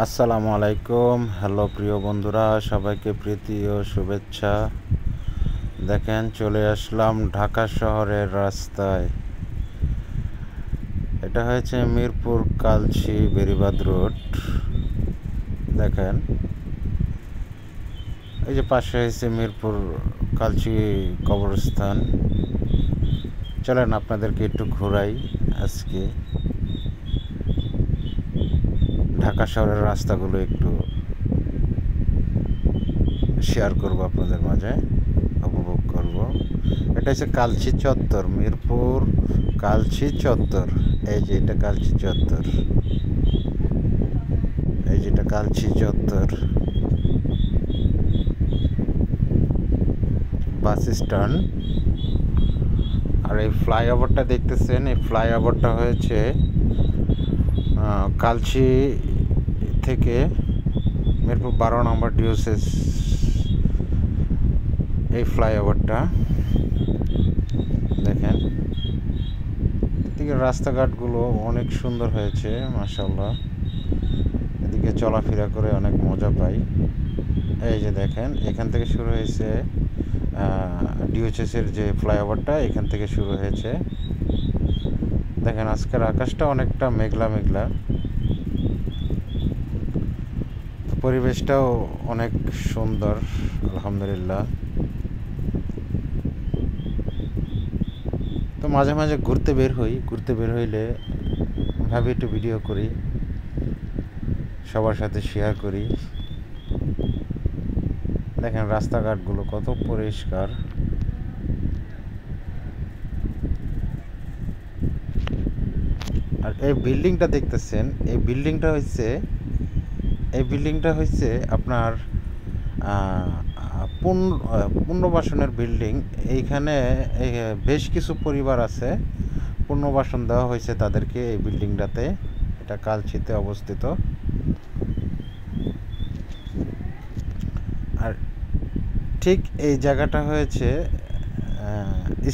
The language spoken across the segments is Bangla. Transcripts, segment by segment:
আসসালামু আলাইকুম। হ্যালো প্রিয় বন্ধুরা, সবাইকে প্রীতি ও শুভেচ্ছা। দেখেন, চলে আসলাম ঢাকা শহরের রাস্তায়। এটা হয়েছে মিরপুর কালচি বেরিবাদ রোড। দেখেন, এই যে পাশে হয়েছে মিরপুর কালচি কবরস্থান। চলেন আপনাদেরকে একটু ঘোরাই। আজকে ঢাকা শহরের রাস্তাগুলো একটু শেয়ার করব আপনাদের মাঝে, উপভোগ করব। এটা হচ্ছে কালচি চত্বর, মিরপুর কালচি চত্বর। এই যে এটা কালচি চত্বর, এই যেটা কালচি চত্বর বাস স্ট্যান্ড। আর এই ফ্লাইওভারটা দেখতেছেন, এই ফ্লাইওভারটা হয়েছে কালচি থেকে মিরপুর 12 নম্বর ডিওসিস। এই ফ্লাইওভারটা দেখেন, এদিকে রাস্তাঘাটগুলো অনেক সুন্দর হয়েছে মাশাআল্লাহ। এদিকে চলাফেরা করে অনেক মজা পাই। এই যে দেখেন, এখান থেকে শুরু হয়েছে ডিওএইচএসের যে ফ্লাইওভারটা, এখান থেকে শুরু হয়েছে। দেখেন, আজকের আকাশটা অনেকটা মেঘলা মেঘলা, পরিবেশটাও অনেক সুন্দর আলহামদুলিল্লাহ। তো মাঝে মাঝে ঘুরতে বের হইলে ভাবি একটু ভিডিও করি, সবার সাথে শেয়ার করি। দেখেন রাস্তাঘাটগুলো কত পরিষ্কার। আর এই বিল্ডিংটা দেখতেছেন, এই বিল্ডিংটা হচ্ছে আপনার পুনর্বাসনের বিল্ডিং। এইখানে বেশ কিছু পরিবার আছে, পুনর্বাসন দেওয়া হয়েছে তাদেরকে এই বিল্ডিংটাতে। এটা কালচিতে অবস্থিত। আর ঠিক এই জায়গাটা হয়েছে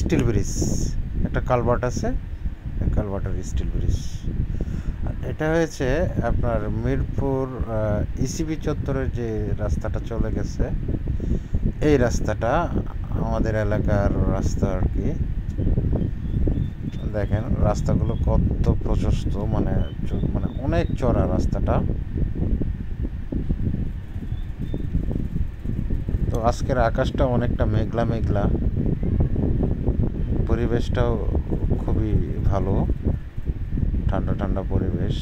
স্টিল ব্রিজ, একটা কালভার্ট আছে, কালভার্টের স্টিল ব্রিজ। আর এটা হয়েছে আপনার মিরপুর ইসিবি চত্বরের যে রাস্তাটা চলে গেছে, এই রাস্তাটা আমাদের এলাকার রাস্তা আর কি। দেখেন রাস্তাগুলো কত প্রশস্ত, মানে অনেক চড়া রাস্তাটা। তো আজকের আকাশটা অনেকটা মেঘলা মেঘলা, পরিবেশটাও খুবই ভালো, ঠান্ডা ঠান্ডা পরিবেশ।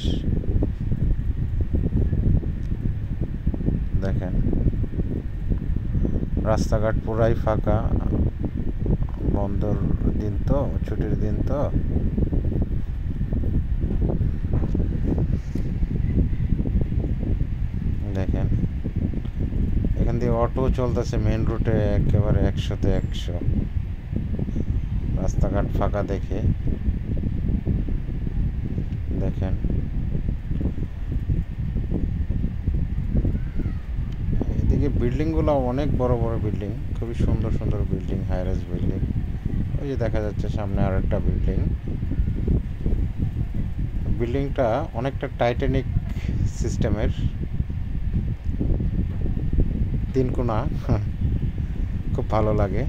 দেখেন রাস্তাঘাট পুরাই ফাঁকা, বন্ধর দিন তো, ছুটির দিন তো। দেখেন এখান দিয়ে অটো চলতেছে মেন রুটে একেবারে 100-তে 100। রাস্তাঘাট ফাঁকা দেখে দেখেন, এদিকে বিল্ডিংগুলো অনেক বড় বড় বিল্ডিং, খুবই সুন্দর সুন্দর বিল্ডিং, হাই রাইজ বিল্ডিং। ওই যে দেখা যাচ্ছে সামনে আর একটা বিল্ডিং। বিল্ডিংটা অনেকটা টাইটানিক সিস্টেমের, তিনকোনা, খুব ভালো লাগে।